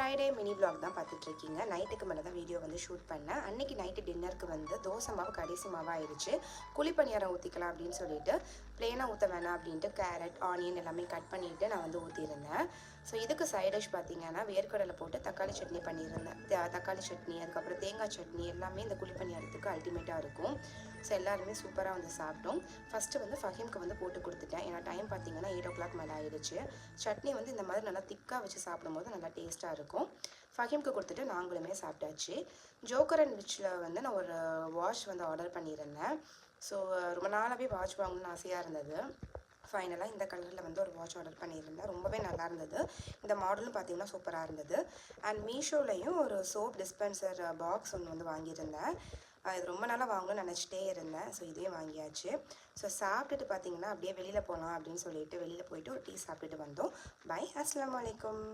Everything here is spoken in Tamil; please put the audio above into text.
ஃப்ரைடே மினி vlog தான் பார்த்துட்ருக்கீங்க. நைட்டுக்கு மேலே தான் வீடியோ வந்து ஷூட் பண்ணேன். அன்றைக்கி நைட்டு டின்னருக்கு வந்து தோசை மாவு கடைசி மாவாக ஆயிடுச்சு. குழிப்பணியாரம் ஊற்றிக்கலாம் அப்படின்னு சொல்லிட்டு ப்ளெயினாக ஊற்ற வேணாம் அப்படின்ட்டு கேரட் ஆனியன் எல்லாமே கட் பண்ணிவிட்டு நான் வந்து ஊற்றிருந்தேன். ஸோ இதுக்கு சைட் டிஷ் பார்த்திங்கன்னா வேர்க்கடலை போட்டு தக்காளி சட்னி பண்ணியிருந்தேன். தக்காளி சட்னி அதுக்கப்புறம் தேங்காய் சட்னி எல்லாமே இந்த குழிப்பணியாரத்துக்கு அல்டிமேட்டாக இருக்கும். ஸோ எல்லாருமே சூப்பராக வந்து சாப்பிட்டோம். ஃபஸ்ட்டு வந்து ஃபஹீம்க்கு வந்து போட்டு கொடுத்துட்டேன். ஏன்னா டைம் பார்த்திங்கன்னா 8 o'clock மேலே ஆயிடுச்சு. சட்னி வந்து இந்த மாதிரி நல்லா திக்காக வச்சு சாப்பிடும்போது நல்லா டேஸ்ட்டாக இருக்கும். ஃபஹீம்க்கு கொடுத்துட்டு நாங்களுமே சாப்பிட்டாச்சு. ஜோக்கர் அண்ட் விச்சில் வந்து நான் ஒரு வாட்ச் வந்து ஆர்டர் பண்ணியிருந்தேன். ஸோ ரொம்ப நாளாகவே வாட்ச் வாங்கணும்னு ஆசையாக இருந்தது. ஃபைனலாக இந்த கலரில் வந்து ஒரு வாட்ச் ஆர்டர் பண்ணியிருந்தேன். ரொம்பவே நல்லா இருந்தது. இந்த மாடலும் பார்த்திங்கன்னா சூப்பராக இருந்தது. அண்ட் மீஷோலையும் ஒரு சோப் டிஸ்பென்சர் பாக்ஸ் ஒன்று வந்து வாங்கியிருந்தேன். இது ரொம்ப நாளாக வாங்கணும்னு நினச்சிட்டே இருந்தேன். ஸோ இதையும் வாங்கியாச்சு. ஸோ சாப்பிட்டுட்டு பார்த்திங்கன்னா அப்படியே வெளியில் போகலாம் அப்படின்னு சொல்லிட்டு வெளியில் போயிட்டு ஒரு டீ சாப்பிட்டுட்டு வந்தோம். பை. அஸ்ஸலாமு அலைக்கும்.